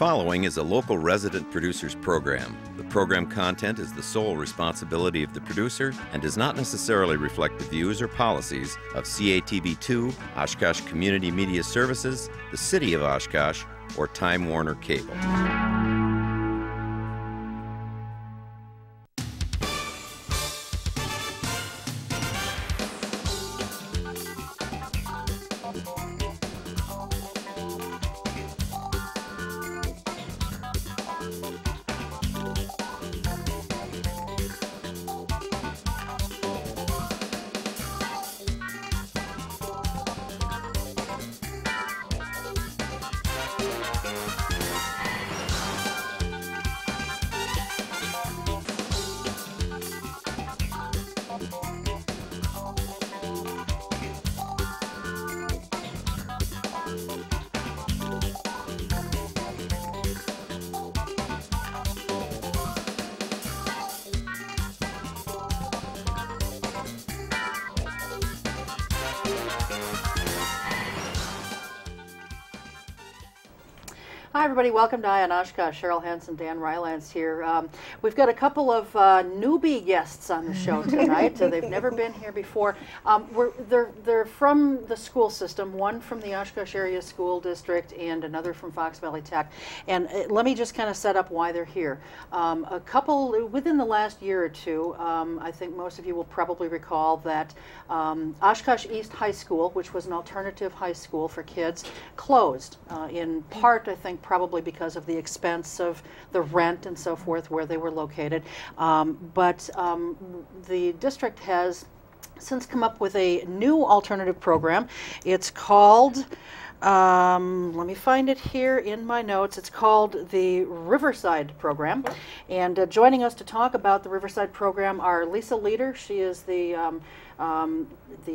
following is a local resident producers program. The program content is the sole responsibility of the producer and does not necessarily reflect the views or policies of CATV2, Oshkosh Community Media Services, the City of Oshkosh, or Time Warner Cable. Hi everybody, welcome to Eye on Oshkosh. Cheryl, Hentz, and Dan Rylance here. We've got a couple of newbie guests on the show tonight. They've never been here before. They're from the school system, one from the Oshkosh Area School District and another from Fox Valley Tech. And let me just kind of set up why they're here. A couple, within the last year or two, I think most of you will probably recall that Oshkosh East High School, which was an alternative high school for kids, closed in part, I think, probably because of the expense of the rent and so forth where they were located. But the district has since come up with a new alternative program. It's called, let me find it here in my notes, it's called the Riverside Program. And joining us to talk about the Riverside Program are Lisa Leader. She is the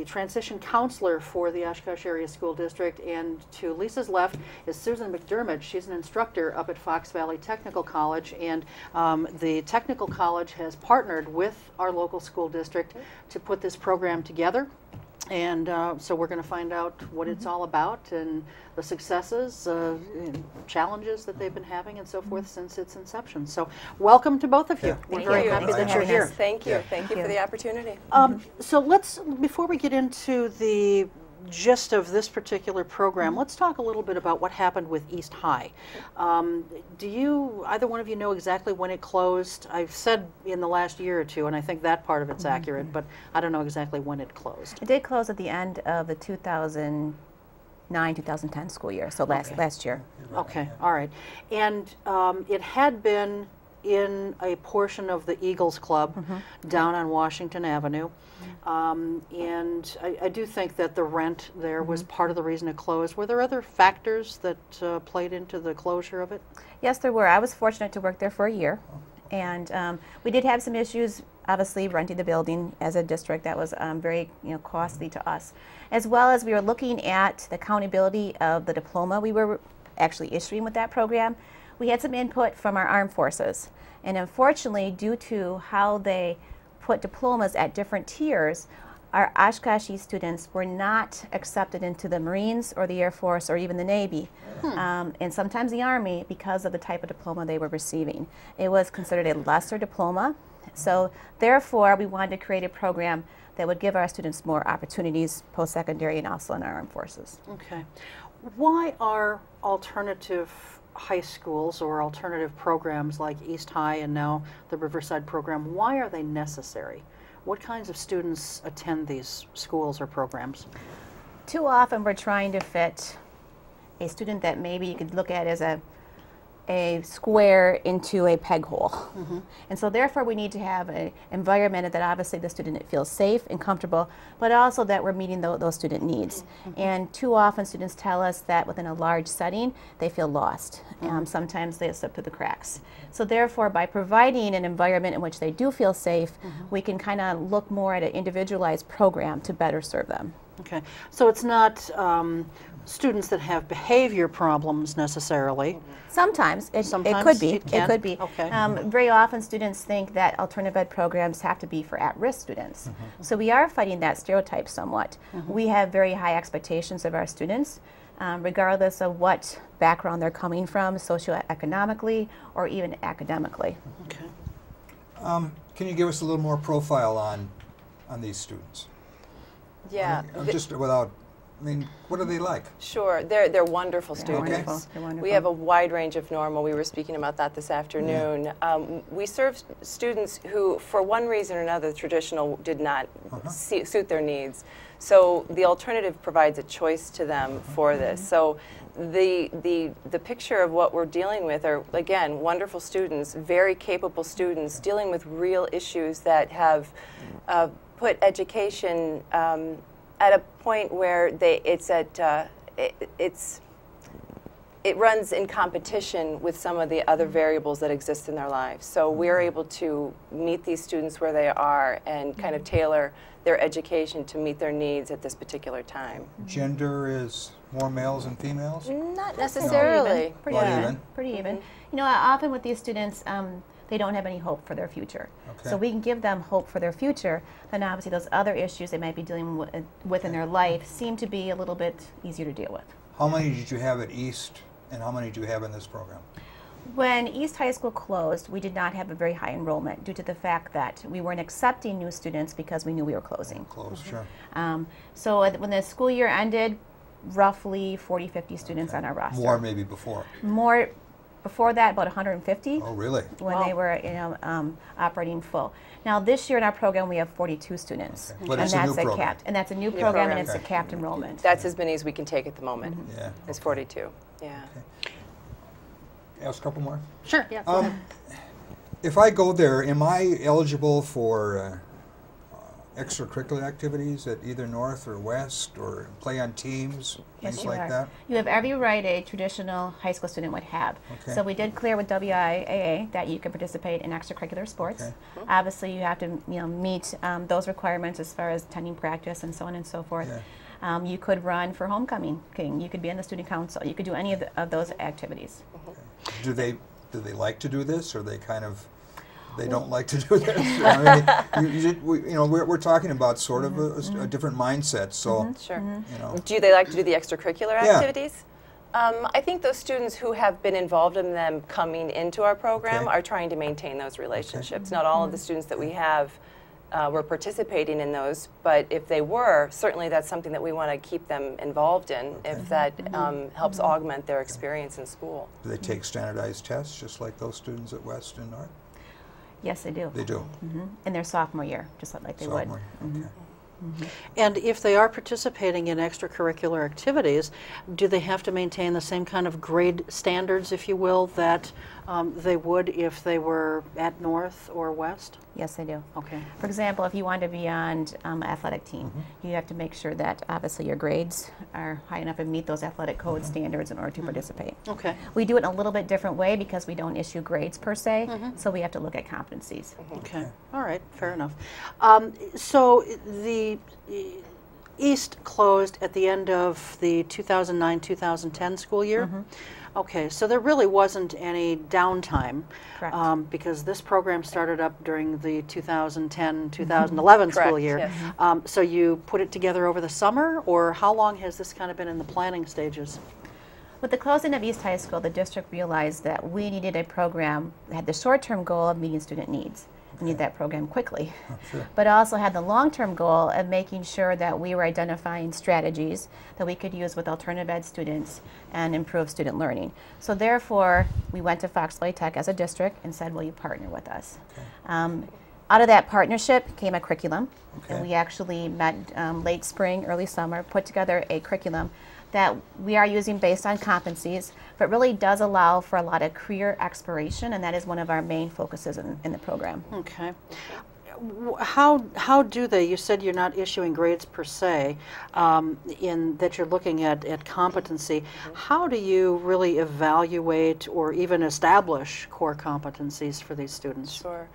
transition counselor for the Oshkosh Area School District, and to Lisa's left is Susan McDermott. She's an instructor up at Fox Valley Technical College, and the Technical College has partnered with our local school district to put this program together. And so we're going to find out what it's all about and the successes, challenges that they've been having and so forth since its inception. So welcome to both of you. We're very happy that you're here. Thank you. Thank you for the opportunity. So let's, before we get into the gist of this particular program, let's talk a little bit about what happened with East High. Do you, either one of you, know exactly when it closed? I've said in the last year or two, and I think that part of it's accurate, but I don't know exactly when it closed. It did close at the end of the 2009-2010 school year, so last year. Okay, all right. And it had been in a portion of the Eagles Club down on Washington Avenue. And I do think that the rent there was part of the reason it closed. Were there other factors that played into the closure of it? Yes, there were. I was fortunate to work there for a year. And we did have some issues, obviously, renting the building as a district. That was very costly to us. As well as we were looking at the accountability of the diploma we were actually issuing with that program. We had some input from our armed forces. And unfortunately, due to how they put diplomas at different tiers, our Oshkosh East students were not accepted into the Marines or the Air Force or even the Navy, and sometimes the Army, because of the type of diploma they were receiving. It was considered a lesser diploma. So therefore, we wanted to create a program that would give our students more opportunities post-secondary and also in our armed forces. Okay. Why are alternative high schools or alternative programs like East High and now the Riverside program, why are they necessary? What kinds of students attend these schools or programs? Too often we're trying to fit a student that maybe you could look at as a square into a peg hole. And so therefore we need to have an environment that obviously the student feels safe and comfortable, but also that we're meeting those student needs. And too often students tell us that within a large setting they feel lost. Sometimes they slip through the cracks. So therefore, by providing an environment in which they do feel safe, we can kind of look more at an individualized program to better serve them. Okay, so it's not students that have behavior problems necessarily. Sometimes it could be. It could be. Okay. Very often students think that alternative ed programs have to be for at-risk students. So we are fighting that stereotype somewhat. We have very high expectations of our students. regardless of what background they're coming from, socioeconomically or even academically. Okay. Can you give us a little more profile on these students? Yeah. Just without, I mean, what are they like? Sure, they're wonderful students. Wonderful. They're wonderful. We have a wide range of normal. We were speaking about that this afternoon. We serve students who, for one reason or another, traditional did not suit their needs. So the alternative provides a choice to them for this. So the picture of what we're dealing with are, again, wonderful students, very capable students dealing with real issues that have put education at a point where it runs in competition with some of the other variables that exist in their lives. So we're able to meet these students where they are and kind of tailor their education to meet their needs at this particular time. Gender is more males than females? Not necessarily. Pretty About even. even? Pretty even. You know, often with these students, they don't have any hope for their future. Okay. So we can give them hope for their future, then obviously those other issues they might be dealing with in their life seem to be a little bit easier to deal with. How many did you have at East, and how many do you have in this program? When East High School closed, we did not have a very high enrollment due to the fact that we weren't accepting new students because we knew we were closing. Close, sure. So when the school year ended, roughly 40, 50 students on our roster. More maybe before. More before that, about 150. Oh, really? When they were operating full. Now this year in our program we have 42 students. Okay. But and it's a that's new program. capped. And that's a new program and it's Okay. a capped enrollment. That's as many as we can take at the moment. Yeah. It's 42. Yeah. Ask a couple more. Sure. Yeah. go ahead. If I go there, am I eligible for extracurricular activities at either North or West, or play on teams, Yes, things you like are. that? You have every right a traditional high school student would have. Okay. So we did clear with WIAA that you can participate in extracurricular sports. Okay. Obviously, you have to meet those requirements as far as attending practice and so on and so forth. Yeah. You could run for homecoming. You could be in the student council. You could do any of those activities. Do they like to do this, or they kind of they don't like to do this? I mean, we're talking about sort of a different mindset. So Sure. you know, Do they like to do the extracurricular Yeah. activities? I think those students who have been involved in them coming into our program Okay. are trying to maintain those relationships. Not all of the students that we have were participating in those, but if they were, certainly that's something that we want to keep them involved in if that helps augment their experience in school. do they take standardized tests just like those students at West and North? Yes, they do. They do. In their sophomore year, just like they would. Sophomore. Okay. And if they are participating in extracurricular activities, do they have to maintain the same kind of grade standards, if you will, that they would if they were at North or West? Yes, they do. Okay. For example, if you want to be on an athletic team, you have to make sure that obviously your grades are high enough and meet those athletic code standards in order to participate. Okay. We do it in a little bit different way because we don't issue grades per se, so we have to look at competencies. Okay. All right. Fair enough. So the East closed at the end of the 2009-2010 school year. Okay, so there really wasn't any downtime. Correct. Because this program started up during the 2010-2011 school Correct, year. yes. So you put it together over the summer, or how long has this kind of been in the planning stages? With the closing of East High School, the district realized that we needed a program that had the short-term goal of meeting student needs. We need that program quickly, Sure. but also had the long-term goal of making sure that we were identifying strategies that we could use with alternative ed students and improve student learning. So therefore, we went to Fox Valley Tech as a district and said, will you partner with us? Out of that partnership came a curriculum, and we actually met late spring, early summer, put together a curriculum that we are using based on competencies, but really does allow for a lot of career exploration, and that is one of our main focuses in the program. Okay. How do they, you said you're not issuing grades per se, in that you're looking at competency. How do you really evaluate or even establish core competencies for these students? Sure.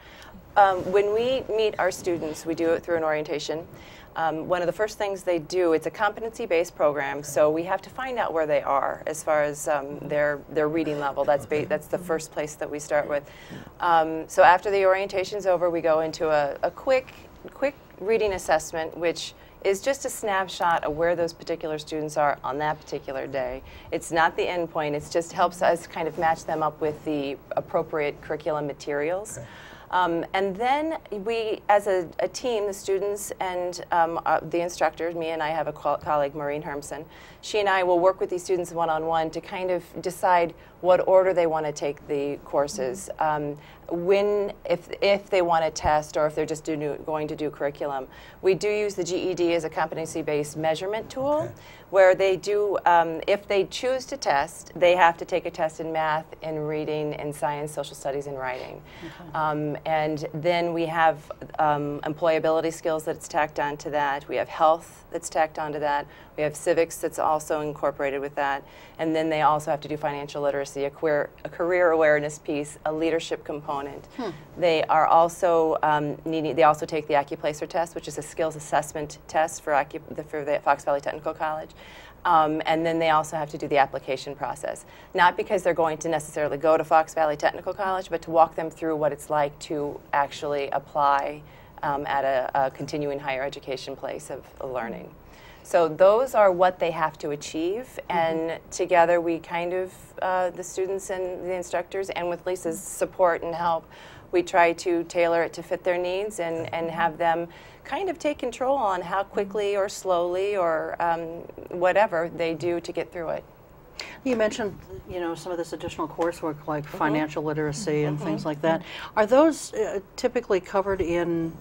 When we meet our students, we do it through an orientation. One of the first things they do, it's a competency-based program, so we have to find out where they are as far as their reading level. That's the first place that we start with. So after the orientation's over, we go into a quick reading assessment, which is just a snapshot of where those particular students are on that particular day. It's not the end point, it just helps us kind of match them up with the appropriate curriculum materials. Okay. And then we, as a team, the students and the instructors, me and I have a colleague, Maureen Hermson, she and I will work with these students one-on-one to kind of decide what order they want to take the courses, if they want to test or if they're just going to do curriculum. We do use the GED as a competency-based measurement tool, Okay. where they do, if they choose to test, they have to take a test in math, in reading, in science, social studies, and writing. Okay. And then we have employability skills that's tacked onto that. We have health that's tacked onto that. We have civics that's also incorporated with that. And then they also have to do financial literacy, a career awareness piece, a leadership component. They are also they also take the AccuPlacer test, which is a skills assessment test for the Fox Valley Technical College. And then they also have to do the application process. Not because they're going to necessarily go to Fox Valley Technical College, but to walk them through what it's like to actually apply at a continuing higher education place of learning. So those are what they have to achieve, and together we kind of, the students and the instructors, and with Lisa's support and help, we try to tailor it to fit their needs and have them kind of take control on how quickly or slowly or whatever they do to get through it. You mentioned, you know, some of this additional coursework like financial literacy and things like that. Are those typically covered in,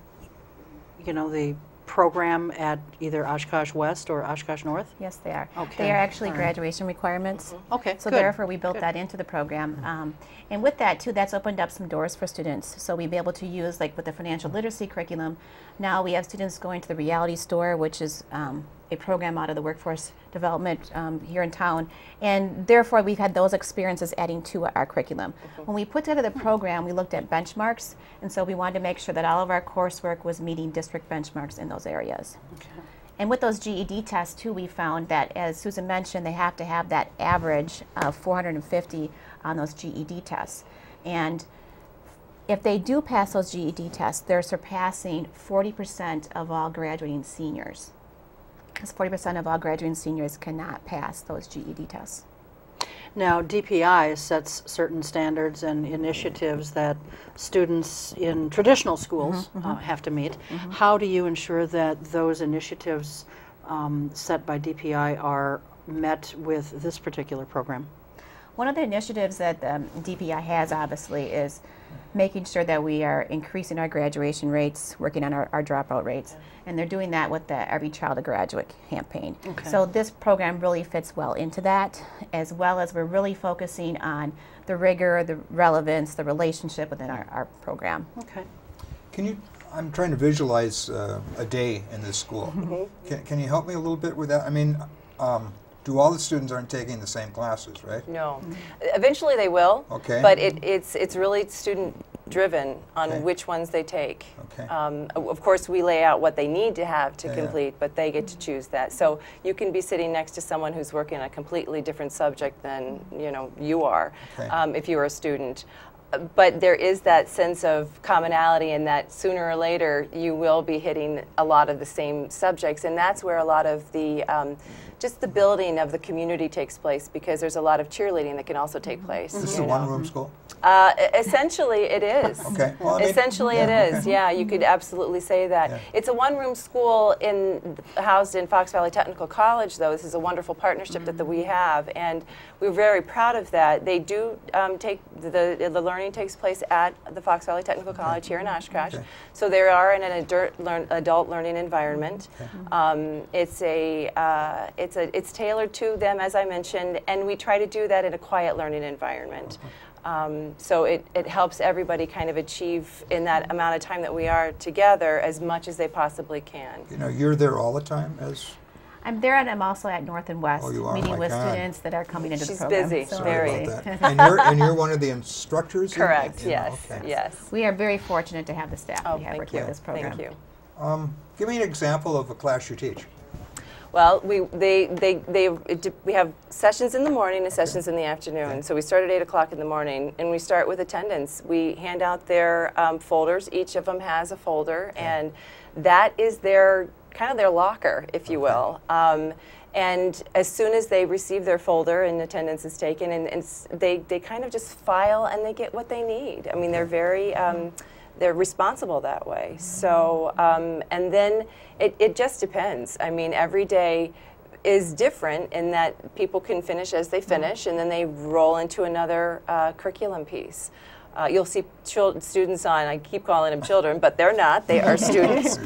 you know, the program at either Oshkosh West or Oshkosh North? Yes, they are. Okay. They are actually graduation requirements. Okay, So good. therefore, we built that into the program. And with that, too, that's opened up some doors for students. So we'd be able to use, like with the financial literacy curriculum, now we have students going to the Reality Store, which is a program out of the workforce development here in town. And therefore, we've had those experiences adding to our curriculum. When we put together the program, we looked at benchmarks. And so we wanted to make sure that all of our coursework was meeting district benchmarks in those areas. Okay. And with those GED tests, too, we found that, as Susan mentioned, they have to have that average of 450 on those GED tests. And if they do pass those GED tests, they're surpassing 40% of all graduating seniors. Because 40% of all graduating seniors cannot pass those GED tests. Now, DPI sets certain standards and initiatives that students in traditional schools have to meet. How do you ensure that those initiatives set by DPI are met with this particular program? One of the initiatives that DPI has, obviously, is making sure that we are increasing our graduation rates, working on our dropout rates. And they're doing that with the Every Child a Graduate campaign. Okay. So this program really fits well into that, as well as we're really focusing on the rigor, the relevance, the relationship within our program. Okay. Can you, I'm trying to visualize a day in this school. Can you help me a little bit with that? I mean, do all the students aren't taking the same classes, right? No. Eventually they will, Okay. but it's really student-driven on Okay. which ones they take. Okay. Of course, we lay out what they need to have to complete, but they get to choose that. So you can be sitting next to someone who's working on a completely different subject than you are, Okay. if you're a student. But there is that sense of commonality, and that sooner or later you will be hitting a lot of the same subjects, and that's where a lot of the just the building of the community takes place, because there's a lot of cheerleading that can also take place. This is a one-room school? Essentially, it is. Okay. Well, I mean, Essentially, it is. okay. Yeah, you could absolutely say that. Yeah. It's a one-room school housed in Fox Valley Technical College, though. This is a wonderful partnership that we have, and we're very proud of that. They do take the learning takes place at the Fox Valley Technical College here in Oshkosh. Okay. So they are in an adult learning environment. It's tailored to them, as I mentioned, and we try to do that in a quiet learning environment. So it helps everybody kind of achieve, in that amount of time that we are together, as much as they possibly can. You know, you're there all the time as... I'm there, and I'm also at North and West, Oh, you are? meeting My with God. students that are coming into She's the program. busy. So Very. Sorry about that. And you're one of the instructors? Correct, You know, yes, okay. yes. we are very fortunate to have the staff Oh, we have thank working you. with this program. Thank you. Give me an example of a class you teach. Well, we have sessions in the morning and sessions in the afternoon. Okay. So we start at 8 o'clock in the morning, and we start with attendance. We hand out their folders. Each of them has a folder, and that is their kind of their locker, if you will. And as soon as they receive their folder and attendance is taken, and they kind of just file and they get what they need. I mean, they're very, they're responsible that way. So, and then it just depends. I mean, every day is different in that people can finish as they finish, and then they roll into another curriculum piece. You'll see students on, I keep calling them children, but they're not, they are students.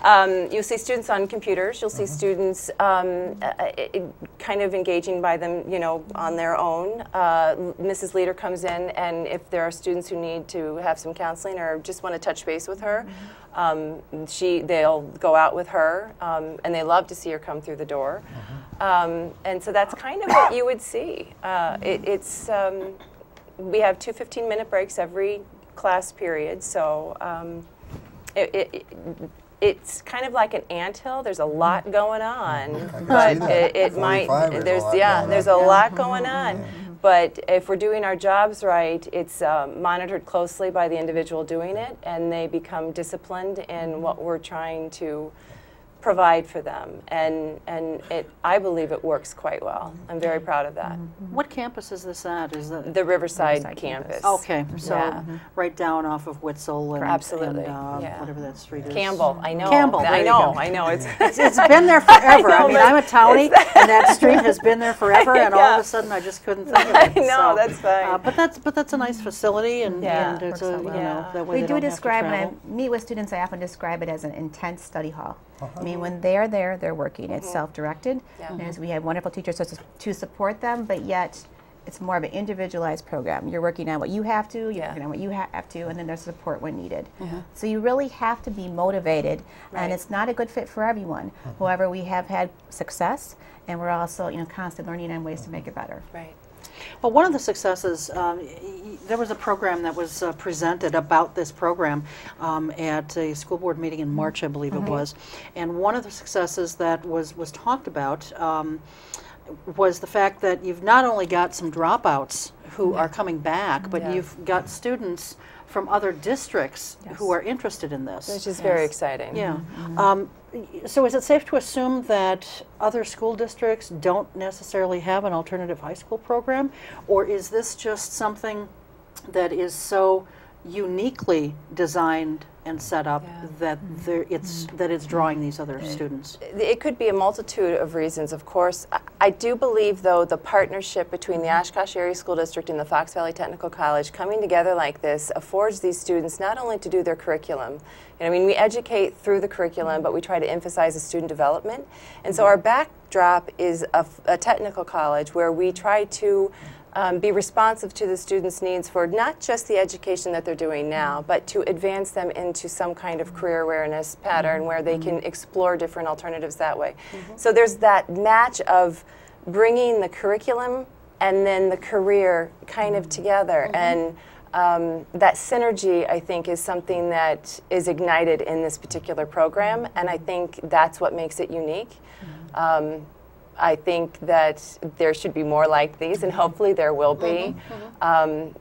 You'll see students on computers, you'll see students kind of engaging by them, you know, on their own. Mrs. Leader comes in, and if there are students who need to have some counseling or just want to touch base with her, they'll go out with her, and they love to see her come through the door. And so that's kind of what you would see. We have 2 15-minute breaks every class period, so it's kind of like an anthill. There's a lot going on, but there's a lot going on. But if we're doing our jobs right, it's monitored closely by the individual doing it, and they become disciplined in what we're trying to provide for them, and I believe it works quite well. I'm very proud of that. What campus is this at? Is the Riverside campus? Okay, so right down off of Witzel and, absolutely, whatever that street is. Campbell, I know. Campbell, I know. It's been there forever. I mean, I'm a townie, and that street has been there forever, and all of a sudden I just couldn't think of it. I know, that's fine. But that's a nice facility, and it's a, you know, that way we they do don't describe, have to when travel. I meet with students, I often describe it as an intense study hall. I mean, when they're there, they're working. It's self-directed. As we have wonderful teachers to support them, but yet it's more of an individualized program. You're working on what you have to, you're working on what you have to, and then there's support when needed. So you really have to be motivated, and it's not a good fit for everyone. However, we have had success, and we're also, you know, constantly learning on ways to make it better. Right. Well, one of the successes, there was a program that was presented about this program at a school board meeting in March, I believe it was. And one of the successes that was talked about was the fact that you've not only got some dropouts who are coming back, but you've got students from other districts who are interested in this. Which is very exciting. Yeah. So is it safe to assume that other school districts don't necessarily have an alternative high school program? Or is this just something that is so uniquely designed and set up that it's drawing these other students? It could be a multitude of reasons, of course. I do believe, though, the partnership between the Oshkosh Area School District and the Fox Valley Technical College coming together like this affords these students not only to do their curriculum. You know, I mean, we educate through the curriculum, but we try to emphasize the student development. And so our backdrop is a technical college where we try to be responsive to the students' needs for not just the education that they're doing now, but to advance them into some kind of career awareness pattern where they can explore different alternatives that way. So there's that match of bringing the curriculum and then the career kind of together. And that synergy, I think, is something that is ignited in this particular program, and I think that's what makes it unique. I think that there should be more like these, and hopefully there will be.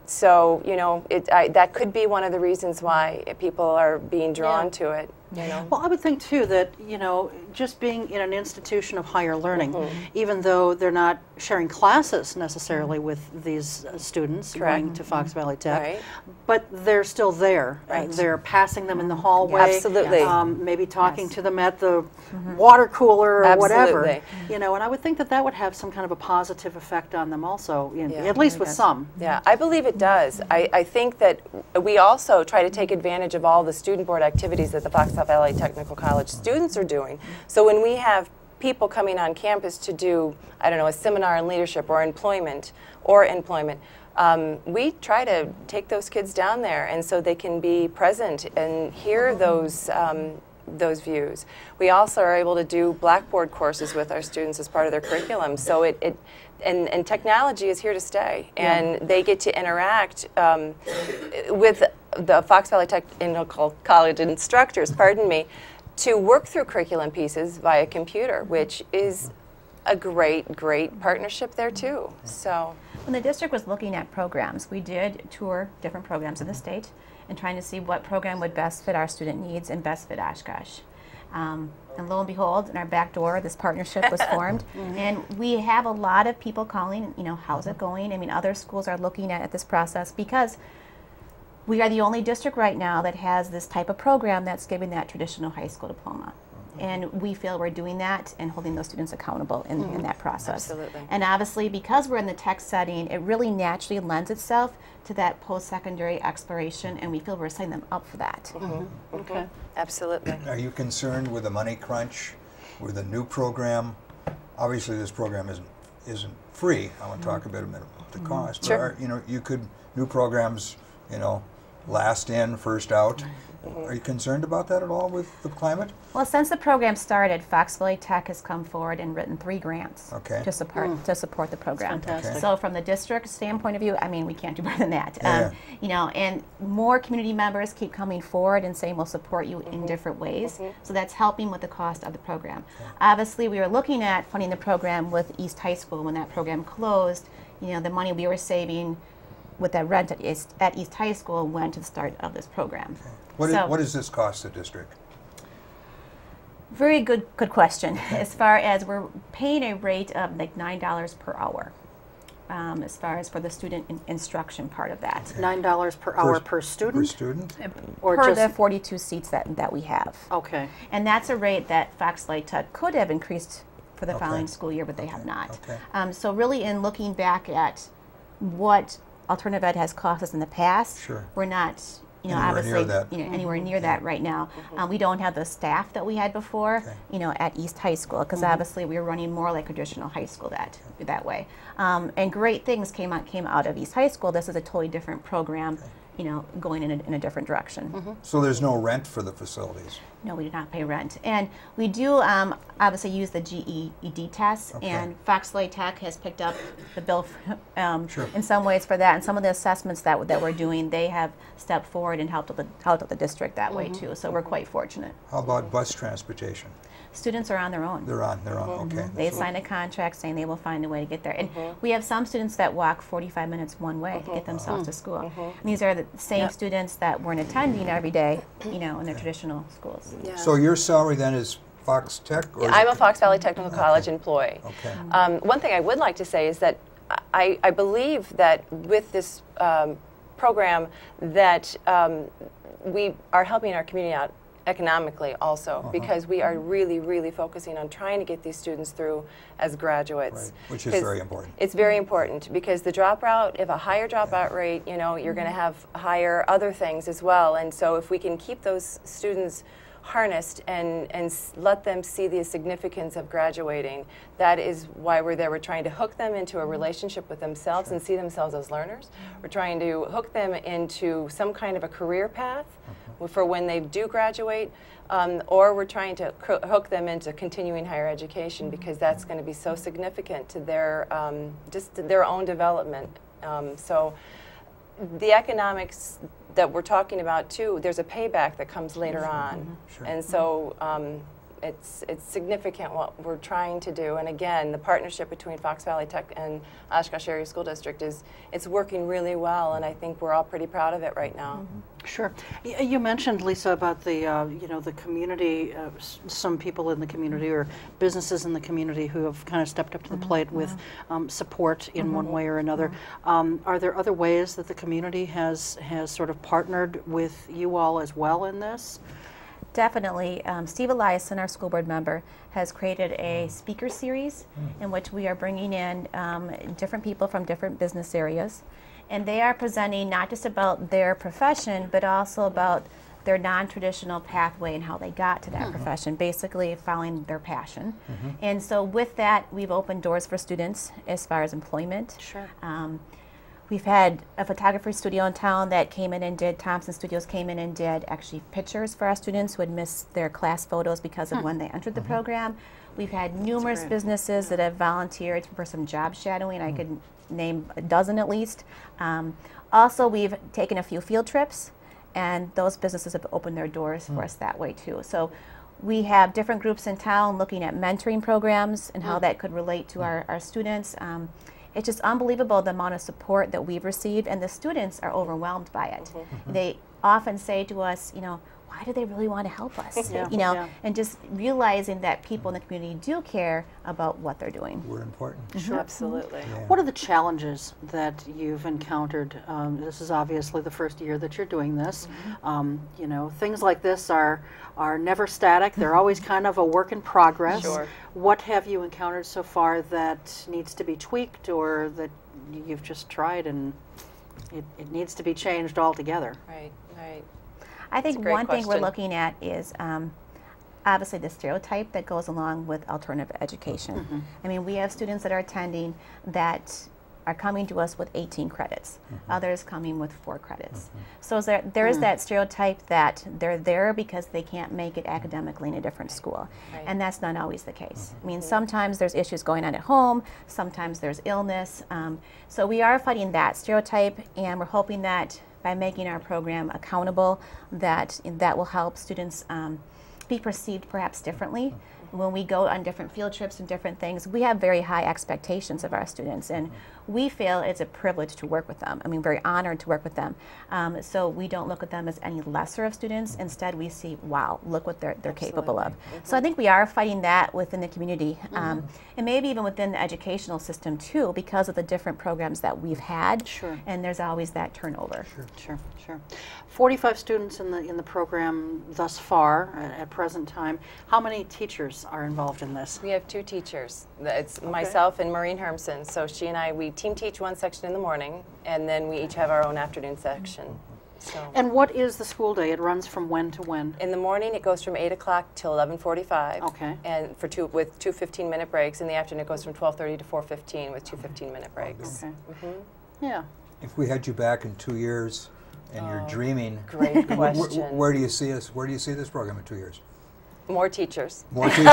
So, you know, that could be one of the reasons why people are being drawn to it. You know? Well, I would think, too, that, you know, just being in an institution of higher learning, even though they're not sharing classes necessarily with these students going to Fox Valley Tech, but they're still there. They're passing them in the hallway. Absolutely. Maybe talking to them at the water cooler or whatever. You know, and I would think that that would have some kind of a positive effect on them also, at least with some. Yeah, I believe it does. I think that we also try to take advantage of all the student board activities that the Fox Valley Technical College students are doing. So when we have people coming on campus to do, I don't know, a seminar in leadership or employment, we try to take those kids down there, and so they can be present and hear those views. We also are able to do Blackboard courses with our students as part of their curriculum. So and technology is here to stay, and they get to interact with the Fox Valley Technical College instructors, to work through curriculum pieces via computer, which is a great partnership there too. So when the district was looking at programs, we did tour different programs in the state and trying to see what program would best fit our student needs and best fit Oshkosh. And lo and behold, in our back door, this partnership was formed. And we have a lot of people calling, you know, how's it going? I mean, other schools are looking at this process because we are the only district right now that has this type of program that's giving that traditional high school diploma. And we feel we're doing that and holding those students accountable in that process. Absolutely. And obviously, because we're in the tech setting, it really naturally lends itself to that post-secondary exploration, and we feel we're setting them up for that. Okay. Absolutely. Are you concerned with a money crunch, with a new program? Obviously, this program isn't free. I want to talk a bit about the cost. Sure. But new programs, last in, first out. Are you concerned about that at all with the climate? Well, since the program started, Fox Valley Tech has come forward and written 3 grants to support the program. That's fantastic. So from the district standpoint of view, I mean, we can't do better than that. Yeah. And more community members keep coming forward and saying we'll support you in different ways. So that's helping with the cost of the program. Obviously, we were looking at funding the program with East High School when that program closed. The money we were saving with that rent at East High School went to the start of this program. What does this cost the district? Very good question. As far as we're paying a rate of like $9 per hour, as far as for the student instruction part of that. $9 per hour per student? Per student? Or per just the 42 seats that we have. Okay. And that's a rate that Fox Valley Tech could have increased for the following school year, but they have not. Okay. So really in looking back at what alternative ed has cost us in the past, Sure. we're not Anywhere obviously near that. Anywhere near that right now. We don't have the staff that we had before, at East High School, because obviously we were running more like traditional high school that way. And great things came out of East High School. This is a totally different program, going in a different direction. So there's no rent for the facilities? No, we do not pay rent. And we do obviously use the GED test, and Fox Valley Tech has picked up the bill in some ways for that. And some of the assessments that we're doing, they have stepped forward and helped out the district that way too. So we're quite fortunate. How about bus transportation? Students are on their own. They're on, okay. They sign a contract saying they will find a way to get there. And we have some students that walk 45 minutes one way to get themselves to school. And these are the same students that weren't attending every day, in their traditional schools. Yeah. So your salary then is Fox Tech? Or I'm a Fox Valley Technical College employee. Okay. One thing I would like to say is that I believe that with this program that we are helping our community out economically also, because we are really, really focusing on trying to get these students through as graduates. Right, which is very important. It's very important because the dropout, if a higher dropout rate, you're going to have higher other things as well. And so if we can keep those students harnessed and let them see the significance of graduating, that is why we're there. We're trying to hook them into a relationship with themselves and see themselves as learners. We're trying to hook them into some kind of a career path for when they do graduate, or we're trying to hook them into continuing higher education because that's going to be so significant to their just their own development. So the economics that we're talking about too, there's a payback that comes later on, and so it's significant what we're trying to do. And again, the partnership between Fox Valley Tech and Oshkosh Area School District it's working really well, and I think we're all pretty proud of it right now. Sure. You mentioned, Lisa, about the the community, some people in the community or businesses in the community who have kind of stepped up to the plate with support in one way or another. Are there other ways that the community has sort of partnered with you all as well in this? Definitely. Steve Eliason, our school board member, has created a speaker series in which we are bringing in different people from different business areas. And they are presenting not just about their profession, but also about their non-traditional pathway and how they got to that profession, basically following their passion. And so with that, we've opened doors for students as far as employment. Sure. We've had a photography studio in town that came in and did, Thompson Studios came in and did actually pictures for our students who had missed their class photos because of when they entered the program. We've had numerous businesses that have volunteered for some job shadowing. I could name a dozen at least. Also, we've taken a few field trips, and those businesses have opened their doors for us that way too. So we have different groups in town looking at mentoring programs and how that could relate to our students. It's just unbelievable the amount of support that we've received, and the students are overwhelmed by it. often say to us, why do they really want to help us? And just realizing that people in the community do care about what they're doing. We're important. Sure. Absolutely. Yeah. What are the challenges that you've encountered? This is obviously the first year that you're doing this. Things like this are never static. They're always kind of a work in progress. Sure. What have you encountered so far that needs to be tweaked, or that you've just tried and it needs to be changed altogether? Right, right. I think great one thing we're question. looking at is obviously the stereotype that goes along with alternative education. I mean, we have students that are attending that are coming to us with 18 credits, others coming with 4 credits. So there is that stereotype that they're there because they can't make it academically in a different school. Right. And that's not always the case. I mean, sometimes there's issues going on at home, sometimes there's illness. So we are fighting that stereotype, and we're hoping that by making our program accountable, that will help students be perceived perhaps differently. When we go on different field trips and different things, we have very high expectations of our students, and we feel it's a privilege to work with them. I mean, very honored to work with them. So we don't look at them as any lesser of students. Instead, we see, wow, look what they're capable of. So I think we are fighting that within the community, and maybe even within the educational system too, because of the different programs that we've had. Sure. And there's always that turnover. Sure. 45 students in the program thus far at present time. How many teachers are involved in this? We have 2 teachers. It's myself and Maureen Hermson. So she and I, we team teach one section in the morning, and then we each have our own afternoon section. So And what is the school day? It runs from when to when? in the morning, it goes from 8 o'clock till 11:45. Okay. And with 2 15-minute breaks. In the afternoon, it goes from 12:30 to 4:15 with 2 15-minute breaks. Okay. Yeah. If we had you back in 2 years and you're dreaming, Great question. where do you see us? Where do you see this program in 2 years? More teachers. More teachers.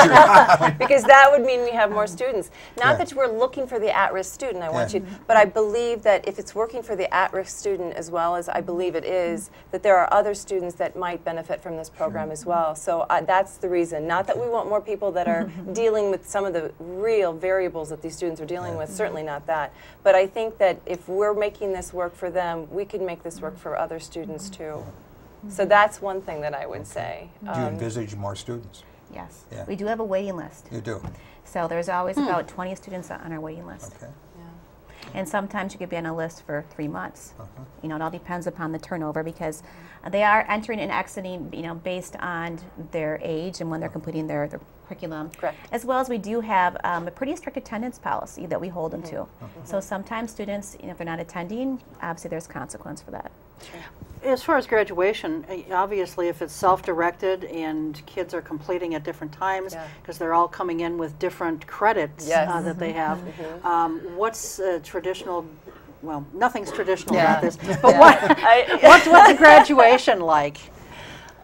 Because that would mean we have more students. Not Yeah. that we're looking for the at-risk student, I want Yeah. you, but I believe that if it's working for the at-risk student as well as I believe it is, that there are other students that might benefit from this program as well. So that's the reason. Not that we want more people that are dealing with some of the real variables that these students are dealing with, certainly not that. But I think that if we're making this work for them, we can make this work for other students too. So that's one thing that I would say. Do you envisage more students? Yes. Yeah. We do have a waiting list. You do. So there's always about 20 students on our waiting list. Okay. And sometimes you could be on a list for 3 months. It all depends upon the turnover, because they are entering and exiting, based on their age and when they're completing their curriculum. Correct. As well as we do have a pretty strict attendance policy that we hold them to. So sometimes students, if they're not attending, obviously there's consequence for that. As far as graduation, obviously if it's self-directed and kids are completing at different times, because they're all coming in with different credits that they have, what's traditional? Well, nothing's traditional about this, but what's a graduation like?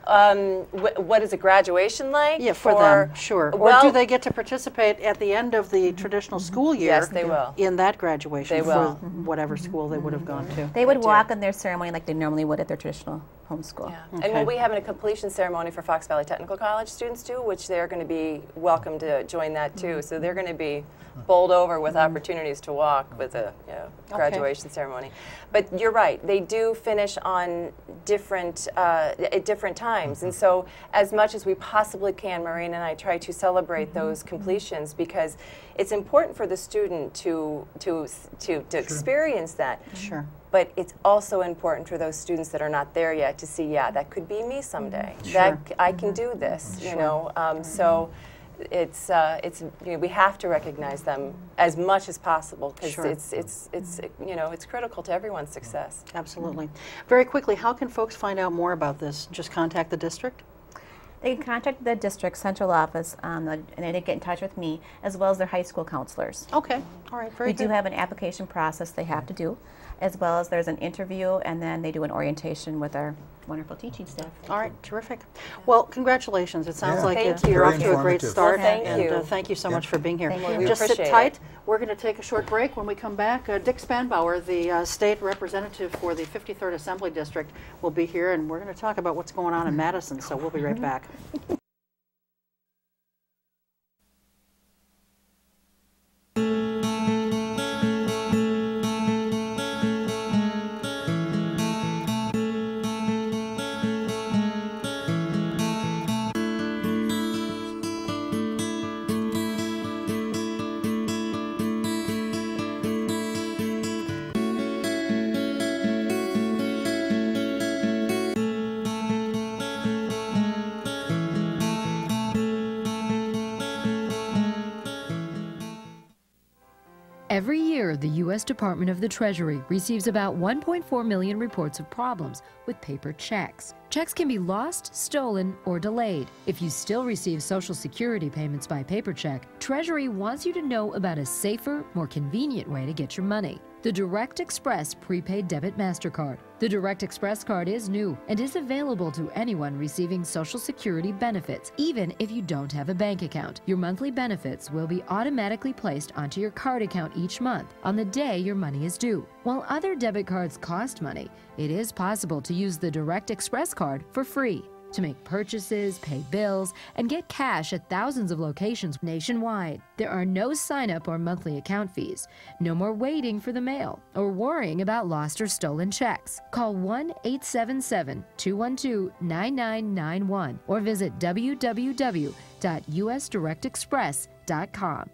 What is a graduation like? Yeah, for them, sure. Well, or do they get to participate at the end of the traditional school year? Yes, they will. In that graduation They will. for whatever school they would have gone to. They would walk in their ceremony like they normally would at their traditional homeschool. Yeah. And we'll be having a completion ceremony for Fox Valley Technical College students too, which they're going to be welcome to join that too. So they're going to be bowled over with opportunities to walk with a graduation ceremony. But you're right, they do finish on different at different times, and so as much as we possibly can, Maureen and I try to celebrate those completions, because it's important for the student to experience that. Sure. But it's also important for those students that are not there yet to see, that could be me someday. Sure. That I can do this, you know. So it's we have to recognize them as much as possible, because it's critical to everyone's success. Absolutely. Very quickly, how can folks find out more about this? Just contact the district? They can contact the district central office, and they get in touch with me, as well as their high school counselors. Okay. All right. Very We good. do have an application process they have to do, as well as there's an interview, and then they do an orientation with our wonderful teaching staff. All right, terrific. Well, congratulations. It sounds Yeah. like Thank you. you're off Very to a great informative. start. Well, thank and you. Thank you so much for being here. Thank you. We Just sit appreciate tight. it. We're going to take a short break. When we come back, Dick Spanbauer, the State Representative for the 53rd Assembly District, will be here, and we're going to talk about what's going on in Madison, so we'll be right back. Every year, the U.S. Department of the Treasury receives about 1.4 million reports of problems with paper checks. Checks can be lost, stolen, or delayed. If you still receive Social Security payments by paper check, Treasury wants you to know about a safer, more convenient way to get your money. The Direct Express Prepaid Debit MasterCard. The Direct Express card is new and is available to anyone receiving Social Security benefits, even if you don't have a bank account. Your monthly benefits will be automatically placed onto your card account each month on the day your money is due. While other debit cards cost money, it is possible to use the Direct Express card for free to make purchases, pay bills, and get cash at thousands of locations nationwide. There are no sign-up or monthly account fees. No more waiting for the mail or worrying about lost or stolen checks. Call 1-877-212-9991 or visit www.usdirectexpress.com.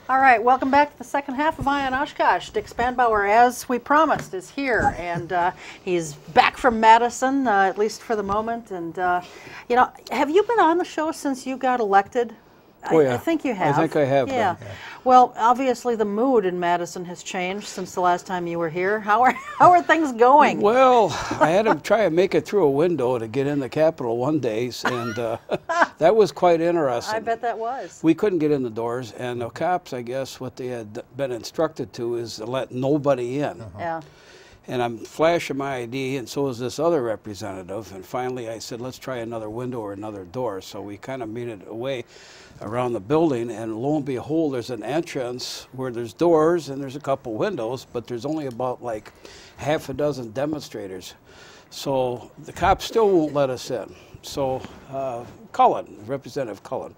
All right, welcome back to the second half of Eye on Oshkosh. Dick Spanbauer, as we promised, is here, and he's back from Madison, at least for the moment. And, you know, have you been on the show since you got elected? Oh, yeah. I think you have. I think I have yeah. been. Well, obviously the mood in Madison has changed since the last time you were here. How are things going? Well, I had to try and make it through a window to get in the Capitol one day, and that was quite interesting. I bet that was. We couldn't get in the doors, and the cops, I guess, what they had been instructed to is to let nobody in. Yeah. And I'm flashing my ID, and so is this other representative. And finally I said, let's try another window or another door. So we kind of made it away around the building, and lo and behold, there's an entrance where there's doors and there's a couple windows, but there's only about like half a dozen demonstrators. So the cops still won't let us in. So Cullen, Representative Cullen,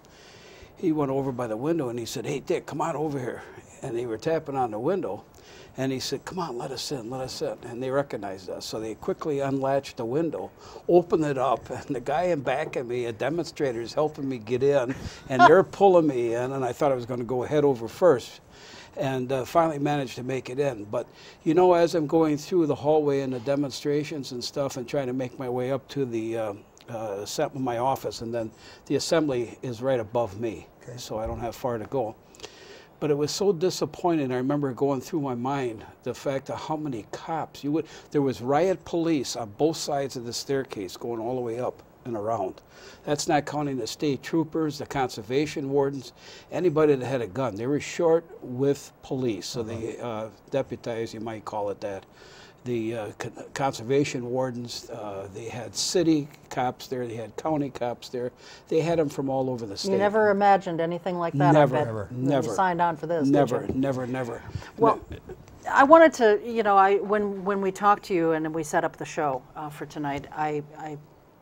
he went over by the window and he said, hey, Dick, come on over here. And they were tapping on the window. And he said, come on, let us in, let us in. And they recognized us. So they quickly unlatched the window, opened it up, and the guy in back of me, a demonstrator, is helping me get in, and they're pulling me in, and I thought I was going to go head over first. And finally managed to make it in. But, you know, as I'm going through the hallway and the demonstrations and stuff and trying to make my way up to the my office, and then the assembly is right above me, okay. So I don't have far to go. But it was so disappointing. I remember going through my mind the fact of how many cops there was riot police on both sides of the staircase going all the way up and around. That's not counting the state troopers, the conservation wardens, anybody that had a gun. They were short with police, so they deputized, you might call it that. The conservation wardens, they had city cops there, they had county cops there. They had them from all over the state. You never imagined anything like that, never, I bet. Never. You signed on for this, never, did you? never. Well, I wanted to, you know, when we talked to you and we set up the show for tonight, I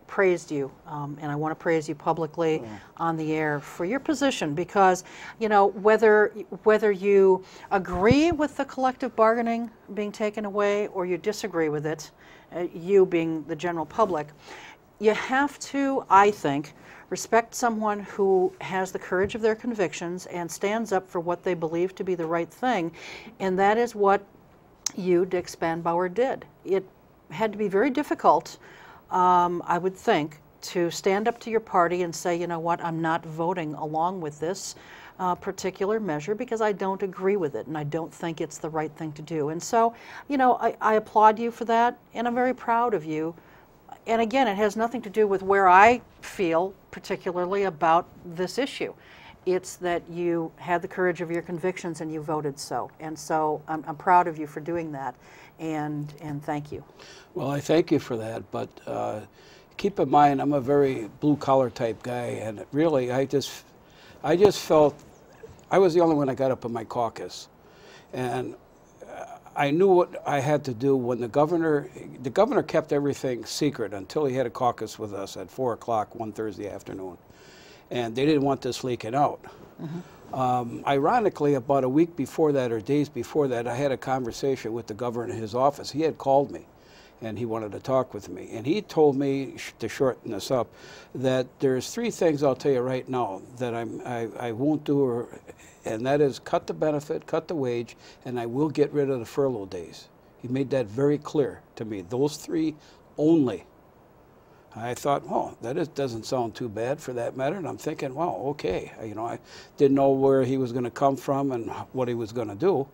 praised you, and I want to praise you publicly on the air for your position, because, you know, whether you agree with the collective bargaining being taken away or you disagree with it, you being the general public, you have to, I think, respect someone who has the courage of their convictions and stands up for what they believe to be the right thing, and that is what you, Dick Spanbauer, did. It had to be very difficult, I would think, to stand up to your party and say, you know what, I'm not voting along with this particular measure because I don't agree with it and I don't think it's the right thing to do. And so, you know, I applaud you for that, and I'm very proud of you. And again, it has nothing to do with where I feel particularly about this issue. It's that you had the courage of your convictions and you voted so. And so I'm proud of you for doing that, and thank you. Well, I thank you for that, but keep in mind I'm a very blue-collar type guy, and really I just felt I was the only one that got up in my caucus. And I knew what I had to do when the governor kept everything secret until he had a caucus with us at 4 o'clock one Thursday afternoon. And they didn't want this leaking out. Ironically, about a week before that or days before that, I had a conversation with the governor in his office. He had called me, and he wanted to talk with me. And he told me, to shorten this up, that there's 3 things I'll tell you right now that I won't do, and that is cut the benefit, cut the wage, and I will get rid of the furlough days. He made that very clear to me. Those 3 only. I thought, well, that doesn't sound too bad for that matter. And I'm thinking, wow, okay. You know, I didn't know where he was going to come from and what he was going to do,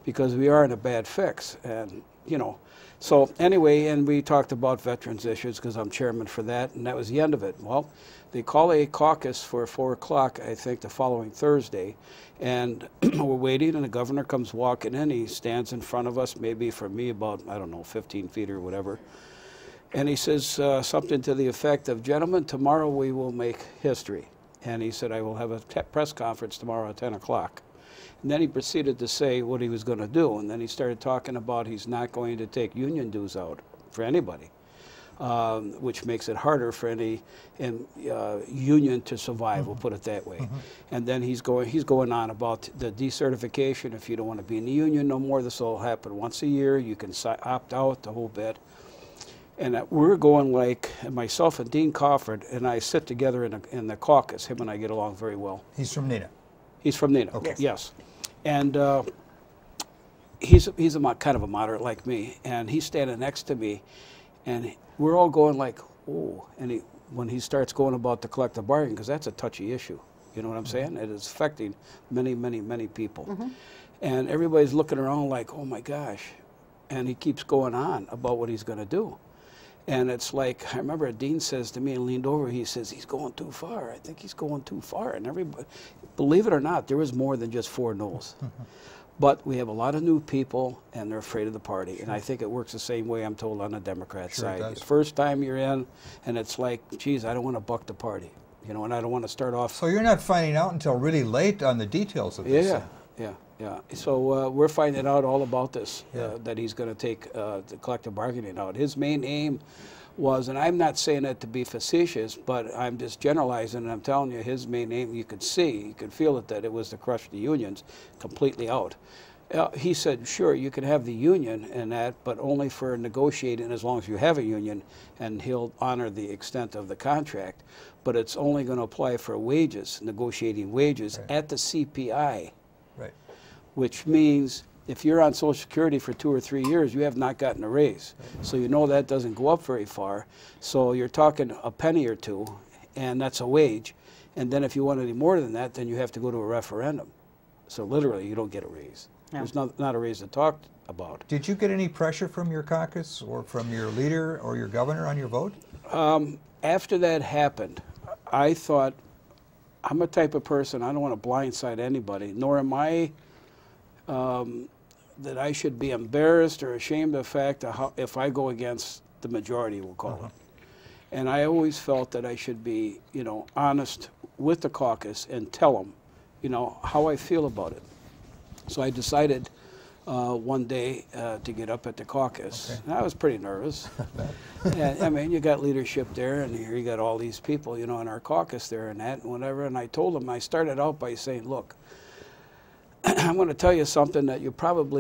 because we are in a bad fix. And, you know, so anyway, and we talked about veterans issues because I'm chairman for that, and that was the end of it. Well, they call a caucus for 4 o'clock, I think, the following Thursday. And we're waiting, and the governor comes walking in. He stands in front of us, maybe from me about, I don't know, 15 feet or whatever. And he says something to the effect of, gentlemen, tomorrow we will make history. And he said, I will have a press conference tomorrow at 10 o'clock. And then he proceeded to say what he was going to do. And then he started talking about he's not going to take union dues out for anybody, which makes it harder for any union to survive, we'll put it that way. And then he's going on about the decertification. If you don't want to be in the union no more, this will happen once a year. You can opt out, the whole bit. And we're going like, myself and Dean Cofford and I sit together in the caucus. Him and I get along very well. He's from Neenah. He's from Neenah, okay. Yes. And he's kind of a moderate like me, and he's standing next to me, and we're all going like, oh. And when he starts going about the collective bargaining, because that's a touchy issue, you know what I'm saying? It is affecting many, many, many people. And everybody's looking around like, oh my gosh. And he keeps going on about what he's going to do. And it's like, I remember Dean says to me and leaned over, he says, he's going too far. I think he's going too far. And everybody, believe it or not, there was more than just 4 no's. But we have a lot of new people, and they're afraid of the party. And I think it works the same way, I'm told, on the Democrat side. It does. First time you're in, and it's like, geez, I don't want to buck the party. You know, and I don't want to start off. So you're not finding out until really late on the details of this? Yeah. So we're finding out all about this, that he's going to take the collective bargaining out. His main aim was, and I'm not saying that to be facetious, but I'm just generalizing, and I'm telling you, his main aim, you could feel it, that it was to crush the unions completely out. He said, sure, you can have the union and that, but only for negotiating as long as you have a union, and he'll honor the extent of the contract. But it's only going to apply for wages, negotiating wages, at the CPI. Right. Which means if you're on Social Security for 2 or 3 years, you have not gotten a raise. So you know that doesn't go up very far. So you're talking a penny or 2, and that's a wage. And then if you want any more than that, then you have to go to a referendum. So literally, you don't get a raise. There's not a raise to talk about. Did you get any pressure from your caucus or from your leader or your governor on your vote? After that happened, I thought, I'm a type of person, I don't want to blindside anybody, nor am I that I should be embarrassed or ashamed of the fact of how, if I go against the majority, we'll call it. And I always felt that I should be, you know, honest with the caucus and tell them, you know, how I feel about it. So I decided one day to get up at the caucus. And I was pretty nervous. And, I mean, you got leadership there, and here you got all these people, you know, in our caucus there and that and whatever. And I told them, I started out by saying, look, I'm going to tell you something that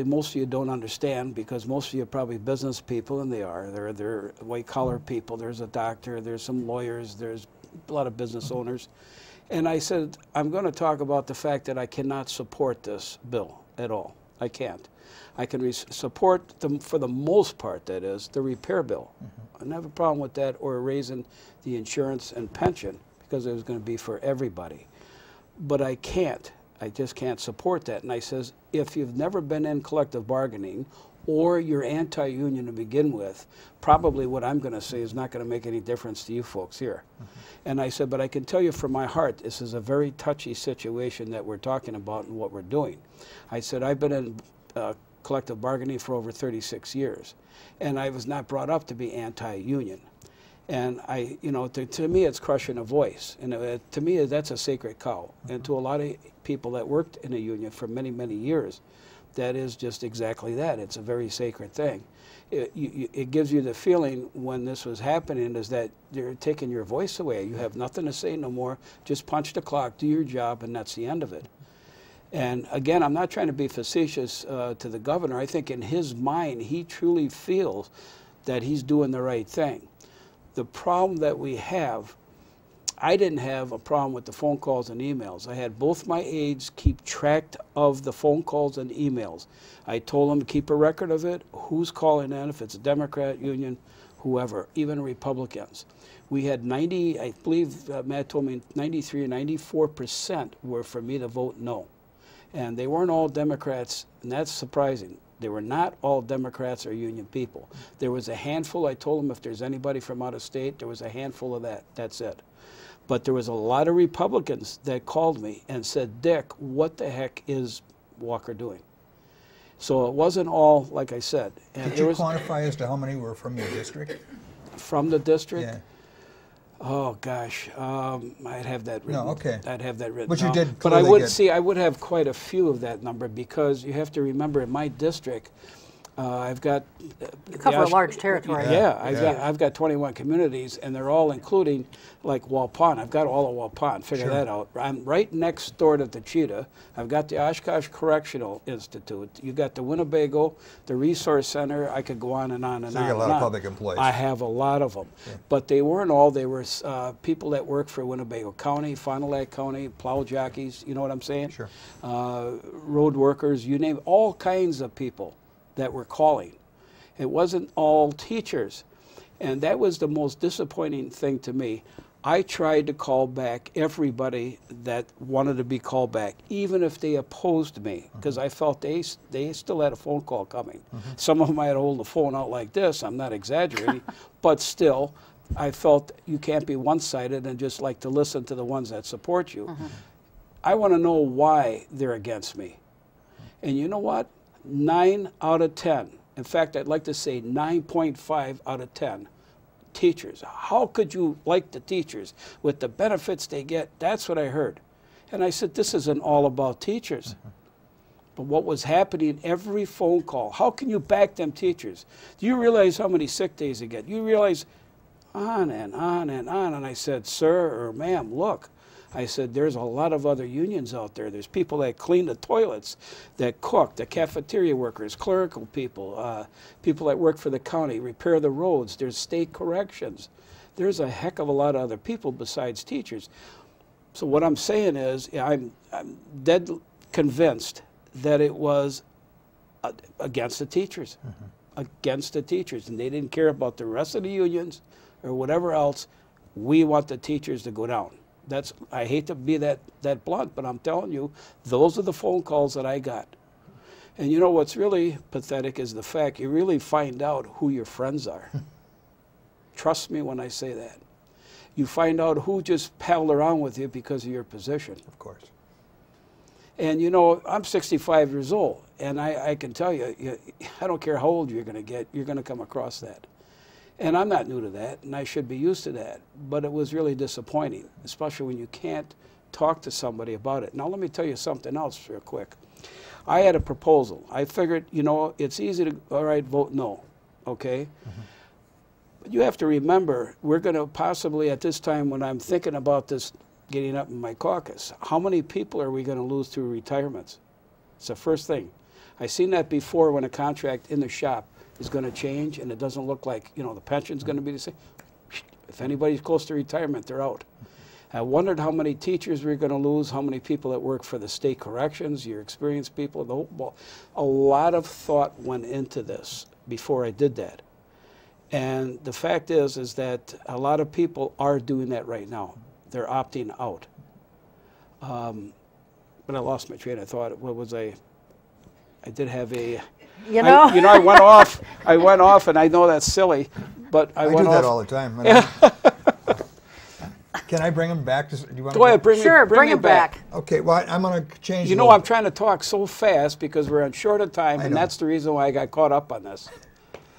most of you don't understand, because most of you are probably business people, and they are. They're white-collar people. There's a doctor. There's some lawyers. There's a lot of business owners. And I said, I'm going to talk about the fact that I cannot support this bill at all. I can't. I can support them for the most part, that is, the repair bill. I don't have a problem with that, or raising the insurance and pension, because it was going to be for everybody. But I can't. I just can't support that. And I says, if you've never been in collective bargaining, or you're anti-union to begin with, probably what I'm going to say is not going to make any difference to you folks here. And I said, but I can tell you from my heart, this is a very touchy situation that we're talking about and what we're doing. I said, I've been in collective bargaining for over 36 years, and I was not brought up to be anti-union. And you know, to me, it's crushing a voice. And to me, that's a sacred cow. And to a lot of people that worked in a union for many, many years, that is just exactly that. It's a very sacred thing. It gives you the feeling when this was happening is that they're taking your voice away. You have nothing to say no more. Just punch the clock, do your job, and that's the end of it. And again, I'm not trying to be facetious to the governor. I think in his mind, he truly feels that he's doing the right thing. The problem that we have, I didn't have a problem with the phone calls and emails. I had both my aides keep track of the phone calls and emails. I told them to keep a record of it, who's calling in, if it's a Democrat, Union, whoever, even Republicans. We had 90, I believe Matt told me 93 or 94% were for me to vote no. And they weren't all Democrats, and that's surprising. They were not all Democrats or Union people. There was a handful. I told them if there's anybody from out of state, there was a handful of that. That's it. But there was a lot of Republicans that called me and said, Dick, what the heck is Walker doing? So it wasn't all, like I said. And Did you quantify as to how many were from your district? From the district? Yeah. Oh gosh, I'd have that written. No, okay. I'd have that written. But you did. But I would see. I would have quite a few of that number because you have to remember in my district, I've got. You cover a large territory. Yeah, I've got 21 communities, and they're all including like Walpon. I've got all of Walpon. Figure that out. I'm right next door to the Cheetah. I've got the Oshkosh Correctional Institute. You got the Winnebago, the Resource Center. I could go on and on and on. So you got a lot of public employees. I have a lot of them, but they weren't all. They were people that work for Winnebago County, Fond du Lac County, plow jockeys. You know what I'm saying? Sure. Road workers. You name all kinds of people that were calling. It wasn't all teachers. And that was the most disappointing thing to me. I tried to call back everybody that wanted to be called back, even if they opposed me, because I felt they still had a phone call coming. Some of them I had to hold the phone out like this, I'm not exaggerating, but still, I felt you can't be one-sided and just like to listen to the ones that support you. I want to know why they're against me. And you know what? 9 out of 10. In fact, I'd like to say 9.5 out of 10 teachers. How could you like the teachers with the benefits they get? That's what I heard. And I said, this isn't all about teachers. But what was happening every phone call, how can you back them teachers? Do you realize how many sick days they get? You realize on and on and on. And I said, sir or ma'am, look. I said, there's a lot of other unions out there. There's people that clean the toilets, that cook, the cafeteria workers, clerical people, people that work for the county, repair the roads. There's state corrections. There's a heck of a lot of other people besides teachers. So what I'm saying is I'm dead convinced that it was against the teachers, against the teachers. And they didn't care about the rest of the unions or whatever else. We want the teachers to go down. I hate to be that blunt, but I'm telling you, those are the phone calls that I got. And you know what's really pathetic is the fact you really find out who your friends are. Trust me when I say that. You find out who just palled around with you because of your position. Of course. And you know, I'm 65 years old, and I can tell you, I don't care how old you're going to get, you're going to come across that. And I'm not new to that, and I should be used to that. But it was really disappointing, especially when you can't talk to somebody about it. Now, let me tell you something else real quick. I had a proposal. I figured, you know, it's easy to, all right, vote no, okay? But you have to remember, we're going to possibly, at this time when I'm thinking about this getting up in my caucus, how many people are we going to lose through retirements? It's the first thing. I've seen that before when a contract in the shop is going to change and it doesn't look like, you know, the pension's going to be the same. If anybody's close to retirement, they're out. I wondered how many teachers we're going to lose, how many people that work for the state corrections, your experienced people, the whole ball. A lot of thought went into this before I did that. And the fact is that a lot of people are doing that right now. They're opting out. But I lost my train of thought. What was I did have a... You know? I went off. I went off, and I know that's silly, but I went off. I do that all the time. Can I bring him back? Do you want Go ahead, bring him back. Okay, well, I'm going to change. You know, I'm trying to talk so fast because we're on short of time, and that's the reason why I got caught up on this.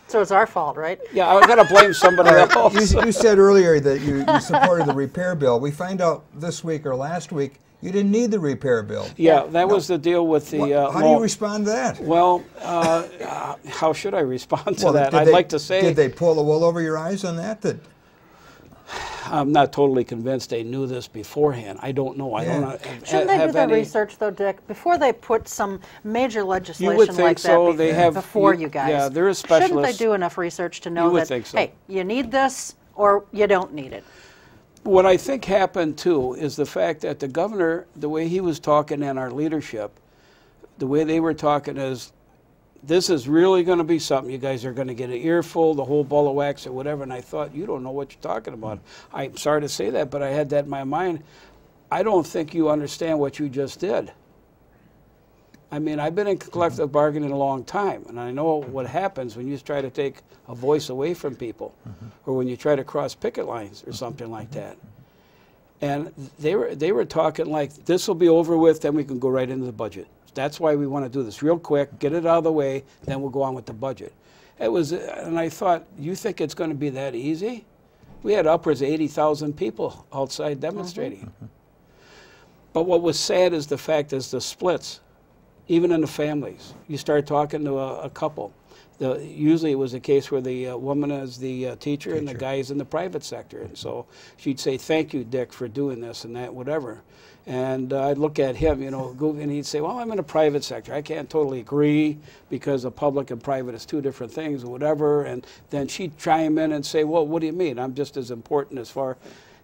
So it's our fault, right? Yeah, I got to blame somebody else. You said earlier that you supported the repair bill. We find out this week or last week you didn't need the repair bill. Yeah, that was the deal with the... how do you respond to that? Well, how should I respond to that? I'd like to say... Did they pull the wool over your eyes on that? I'm not totally convinced they knew this beforehand. I don't know. I don't Shouldn't they do their any research, though, Dick, before they put some major legislation You would think like so. that They have, before you guys? Yeah, they're a Shouldn't specialist. they do enough research to know You would that, think so. hey, you need this or you don't need it? What I think happened, too, is the fact that the governor, the way he was talking and our leadership, the way they were talking is, this is really going to be something. You guys are going to get an earful, the whole ball of wax or whatever. And I thought, you don't know what you're talking about. I'm sorry to say that, but I had that in my mind. I don't think you understand what you just did. I mean, I've been in collective bargaining a long time, and I know what happens when you try to take a voice away from people, or when you try to cross picket lines or something like that. And they were talking like, this will be over with, then we can go right into the budget. That's why we want to do this real quick, get it out of the way, then we'll go on with the budget. It was, and I thought, you think it's going to be that easy? We had upwards of 80,000 people outside demonstrating. But what was sad is the fact is the splits, even in the families. You start talking to a couple. Usually it was a case where the woman is the teacher and the guy is in the private sector. And so she'd say, thank you, Dick, for doing this and that, whatever. And I'd look at him, you know, and he'd say, well, I'm in the private sector. I can't totally agree because the public and private is two different things or whatever. And then she'd chime in and say, well, what do you mean? I'm just as important as far.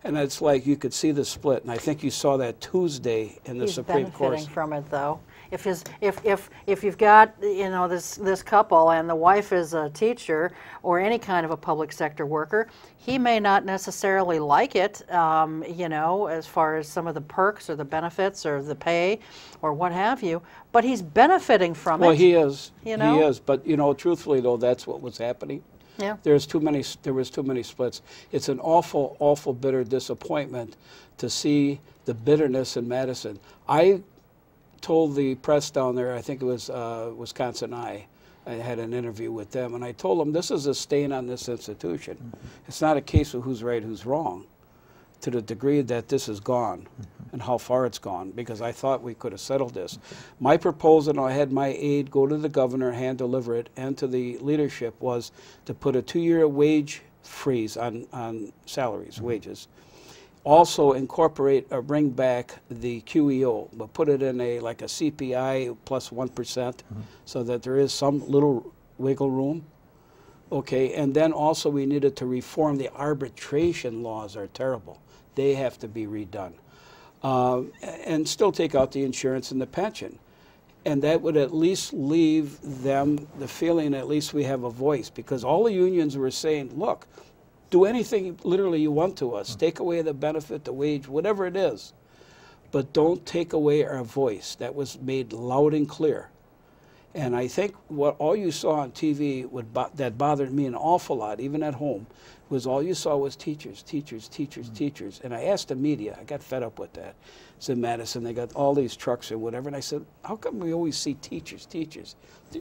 And it's like you could see the split. And I think you saw that Tuesday in the Supreme Court. He's benefiting from it, though. If you've got, you know, this couple and the wife is a teacher or any kind of a public sector worker, he may not necessarily like it, you know, as far as some of the perks or the benefits or the pay or what have you, but he's benefiting from it. Well, he is. You know? He is. But, you know, truthfully, though, that's what was happening. Yeah. There was too many splits. It's an awful, awful bitter disappointment to see the bitterness in Madison. I told the press down there, I think it was Wisconsin I had an interview with them, and I told them this is a stain on this institution. It's not a case of who's right, who's wrong, to the degree that this is gone and how far it's gone, because I thought we could have settled this. My proposal, and I had my aide go to the governor, hand deliver it, and to the leadership, was to put a 2-year wage freeze on salaries, wages. Also incorporate or bring back the QEO, but put it in like a CPI plus 1%, so that there is some little wiggle room. Okay, and then also we needed to reform the arbitration laws are terrible. They have to be redone. And still take out the insurance and the pension. And that would at least leave them the feeling at least we have a voice, because all the unions were saying, look, do anything literally you want to us. Take away the benefit, the wage, whatever it is. But don't take away our voice. That was made loud and clear. And I think what all you saw on TV that bothered me an awful lot, even at home, was all you saw was teachers, teachers, teachers, teachers. And I asked the media, I got fed up with that. It's in Madison, they got all these trucks or whatever. And I said, how come we always see teachers, teachers?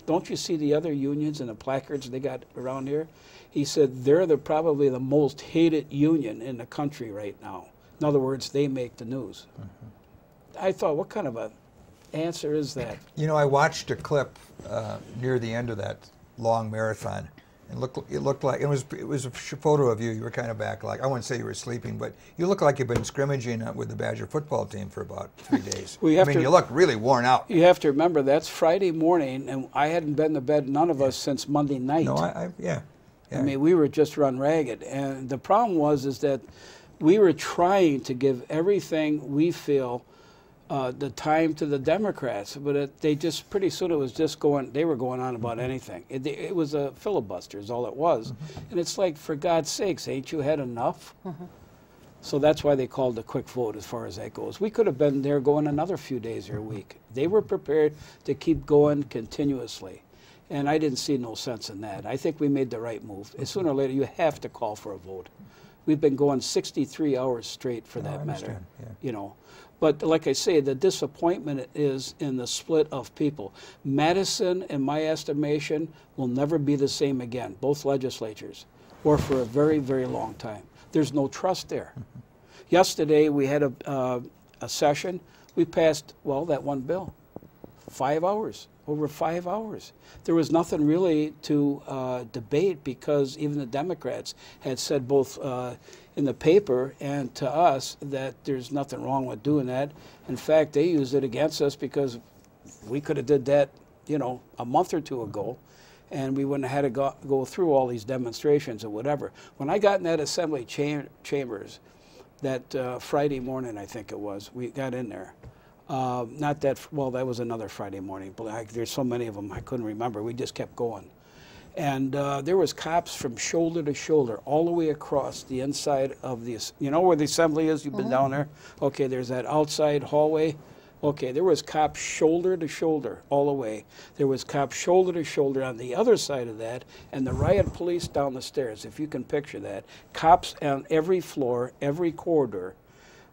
Don't you see the other unions and the placards they got around here? He said, they're probably the most hated union in the country right now. In other words, they make the news. I thought, what kind of a answer is that? You know, I watched a clip near the end of that long marathon, and it looked like it was a photo of you. You were kind of back, like I wouldn't say you were sleeping, but you look like you've been scrimmaging with the Badger football team for about 3 days. I mean, you look really worn out. You have to remember that's Friday morning, and I hadn't been to bed, none of us, since Monday night. No, yeah. I mean, we were just run ragged, and the problem is that we were trying to give everything we feel the time to the Democrats, but they just pretty soon it was just they were going on about anything. It was a filibuster is all it was. And it's like, for God's sakes, ain't you had enough? So that's why they called a quick vote as far as that goes. We could have been there going another few days or a week. They were prepared to keep going continuously. And I didn't see no sense in that. I think we made the right move. Sooner or later, you have to call for a vote. We've been going 63 hours straight for that matter. Yeah. You know. But like I say, the disappointment is in the split of people. Madison, in my estimation, will never be the same again, both legislatures, or for a very, very long time. There's no trust there. Yesterday, we had a session. We passed, well, that one bill. 5 hours. over 5 hours. There was nothing really to debate, because even the Democrats had said both in the paper and to us that there's nothing wrong with doing that. In fact, they used it against us because we could have did that, you know, a month or two ago, and we wouldn't have had to go through all these demonstrations or whatever. When I got in that assembly chambers that Friday morning, I think it was, we got in there. Not that, well, that was another Friday morning, but there's so many of them I couldn't remember. We just kept going. And there was cops from shoulder to shoulder all the way across the inside of the, you know where the assembly is? You've been down there? Okay, there's that outside hallway. Okay, there was cops shoulder to shoulder all the way. There was cops shoulder to shoulder on the other side of that, and the riot police down the stairs, if you can picture that. Cops on every floor, every corridor.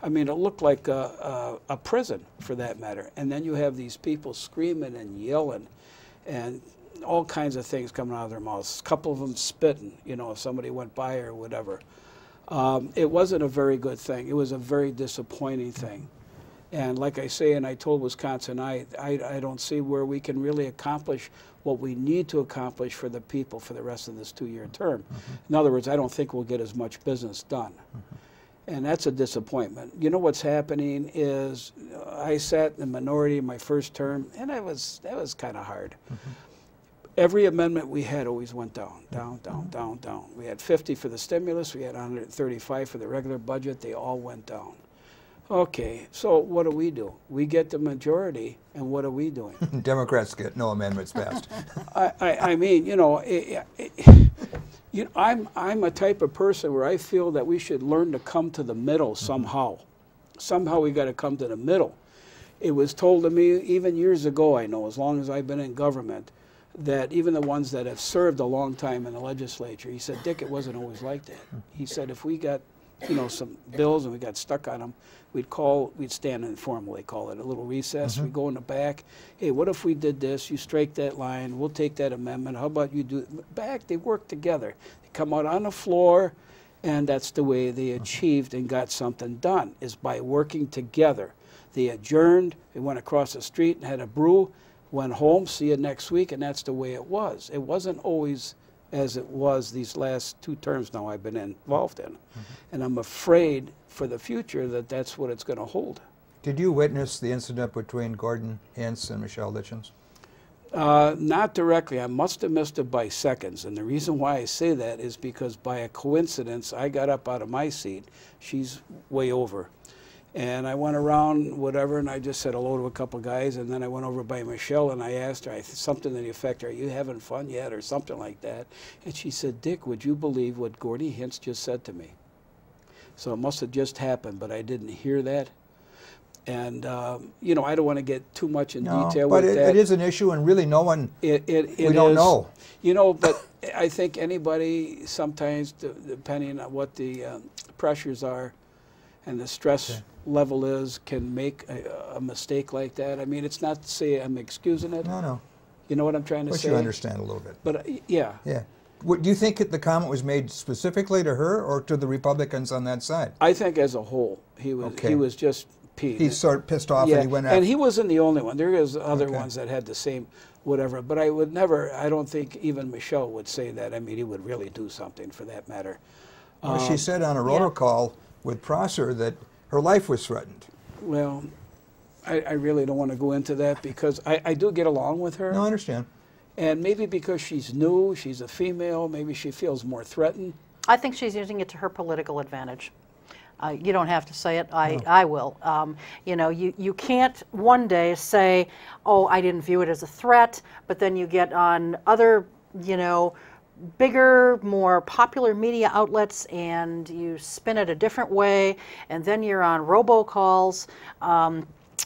I mean, it looked like a prison, for that matter. And then you have these people screaming and yelling and all kinds of things coming out of their mouths. A couple of them spitting, you know, if somebody went by or whatever. It wasn't a very good thing. It was a very disappointing thing. And like I say, and I told Wisconsin, I don't see where we can really accomplish what we need to accomplish for the people for the rest of this 2-year term. In other words, I don't think we'll get as much business done. And that's a disappointment. You know what's happening is I sat in the minority in my first term, and that was kind of hard. Every amendment we had always went down, down, down, down, down. We had 50 for the stimulus, we had 135 for the regular budget, they all went down. Okay, so what do? We get the majority, and what are we doing? Democrats get no amendments passed. I mean, you know, I'm a type of person where I feel that we should learn to come to the middle somehow. Somehow we got to come to the middle. It was told to me even years ago, I know, as long as I've been in government, that even the ones that have served a long time in the legislature, he said, Dick, it wasn't always like that. He said, if we got, you know, some bills and we got stuck on them, we'd stand informally, call it a little recess. We'd go in the back. Hey, what if we did this? You strike that line. We'll take that amendment. How about you do it? Back, they work together. They come out on the floor, and that's the way they achieved and got something done, is by working together. They adjourned. They went across the street and had a brew, went home, see you next week, and that's the way it was. It wasn't always as it was these last 2 terms now I've been involved in. And I'm afraid for the future that that's what it's going to hold. Did you witness the incident between Gordon Hentz and Michelle Litchens? Not directly. I must have missed it by seconds. And the reason why I say that is because by a coincidence, I got up out of my seat. She's way over. And I went around, whatever, and I just said hello to a couple guys, and then I went over by Michelle, and I asked her something to the effect, are you having fun yet, or something like that. And she said, Dick, would you believe what Gordie Hentz just said to me? So it must have just happened, but I didn't hear that. And, you know, I don't want to get too much in detail with that. But it is an issue, and really no one, we don't know. You know, but I think anybody sometimes, depending on what the pressures are and the stress level is, can make a mistake like that. I mean, it's not to say I'm excusing it. No. You know what I'm trying to say? But you understand a little bit. But, yeah. Yeah. Do you think the comment was made specifically to her or to the Republicans on that side? I think as a whole, he was just peeved. He's sort of pissed off, and he went after. And he wasn't the only one. There is other ones that had the same whatever. But I would never, I don't think even Michelle would say that. I mean, he would really do something for that matter. Well, she said on a robocall with Prosser that her life was threatened. Well, I really don't want to go into that because I do get along with her. No, I understand. And maybe because she's new, she's a female, maybe she feels more threatened. I think she's using it to her political advantage. You don't have to say it, I will. You know, you can't one day say, oh, I didn't view it as a threat, but then you get on other, you know, bigger, more popular media outlets and you spin it a different way, and then you're on robocalls,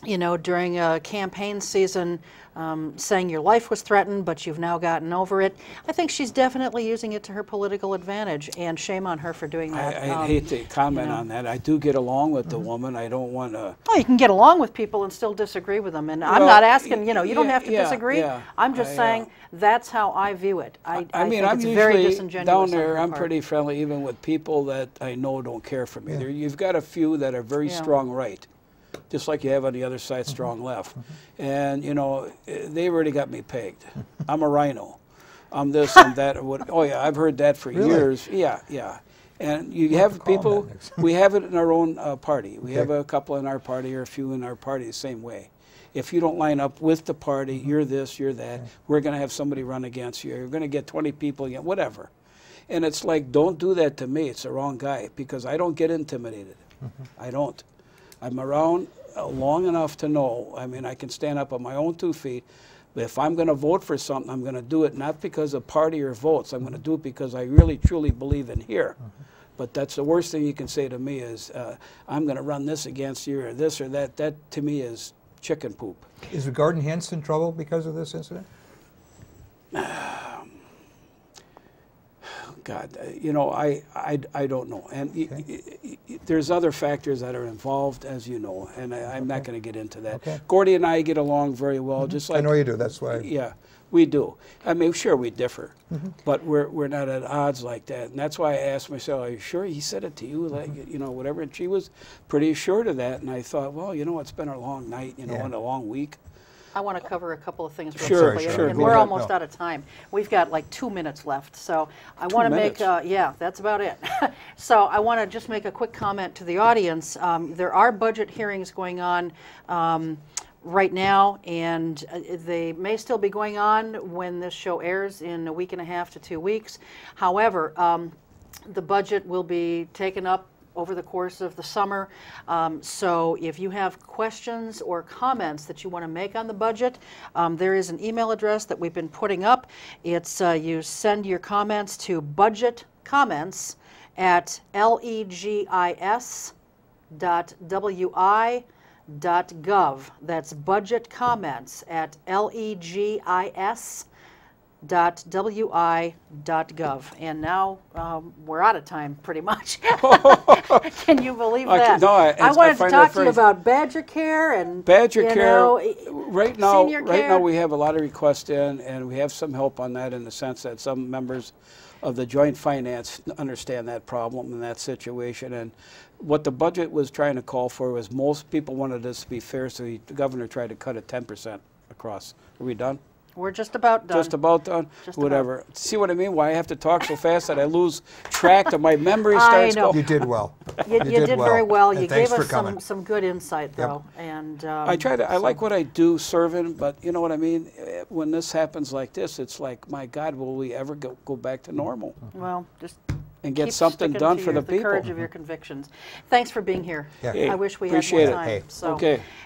you know, during a campaign season, saying your life was threatened, but you've now gotten over it. I think she's definitely using it to her political advantage, and shame on her for doing that. I hate to comment on that. I do get along with the woman. I don't want to... Oh, you can get along with people and still disagree with them, and I'm not asking, you know, you don't have to disagree. Yeah, I'm just saying that's how I view it. I mean, think I'm it's usually very disingenuous down on there, her I'm part. pretty friendly even with people that I know don't care for me. You've got a few that are very strong right. just like you have on the other side, strong left. And, you know, they already got me pegged. I'm a rhino. I'm this, I'm that. Or what. Oh, yeah, I've heard that for years. Yeah, yeah. And you have people, we have it in our own party. We have a couple in our party or a few in our party the same way. If you don't line up with the party, you're this, you're that, we're going to have somebody run against you. You're going to get 20 people again, whatever. And it's like, don't do that to me. It's the wrong guy, because I don't get intimidated. I don't. I'm around long enough to know, I mean, I can stand up on my own 2 feet, but if I'm going to vote for something, I'm going to do it not because of party or votes. I'm going to do it because I really, truly believe in here. But that's the worst thing you can say to me is, I'm going to run this against you or this or that. That, to me, is chicken poop. Is Gordon Hentz in trouble because of this incident? God, you know, I don't know. And there's other factors that are involved, as you know, and I'm not going to get into that. Gordy and I get along very well, just like... I know you do, that's why... Yeah, we do. I mean, sure, we differ, but we're not at odds like that. And that's why I asked myself, are you sure he said it to you, like, you know, whatever? And she was pretty assured of that, and I thought, well, you know, it's been a long night, you know, and a long week. I want to cover a couple of things real quickly, and we're almost out of time. We've got like 2 minutes left, so I want to make, yeah, that's about it. So I want to just make a quick comment to the audience. There are budget hearings going on right now, and they may still be going on when this show airs in a week and a half to 2 weeks. However, the budget will be taken up over the course of the summer. So if you have questions or comments that you want to make on the budget, there is an email address that we've been putting up. It's you send your comments to budgetcomments@legis.wi.gov. That's budgetcomments@legis.wi.gov. And now we're out of time, pretty much. Can you believe that? No, I wanted to talk to you about Badger Care and Badger Care. Know, right now we have a lot of requests in, and we have some help on that in the sense that some members of the Joint Finance understand that problem and that situation. And what the budget was trying to call for was most people wanted this to be fair, so the governor tried to cut it 10% across. Are we done? We're just about done. Just about done? Whatever. About. See what I mean? Why I have to talk so fast that I lose track of my memory starts going. You did well. You did very well. You gave us some good insight, though. And I try to. I like what I do serving, but you know what I mean? When this happens like this, it's like, my God, will we ever go back to normal? Well, just... and get something done for the people. The courage of your convictions. Thanks for being here. Hey, I wish we had more time. Hey. So,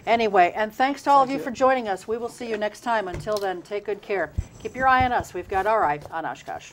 anyway, and thanks to all of you for joining us. We will see you next time. Until then, take good care. Keep your eye on us. We've got our eye on Oshkosh.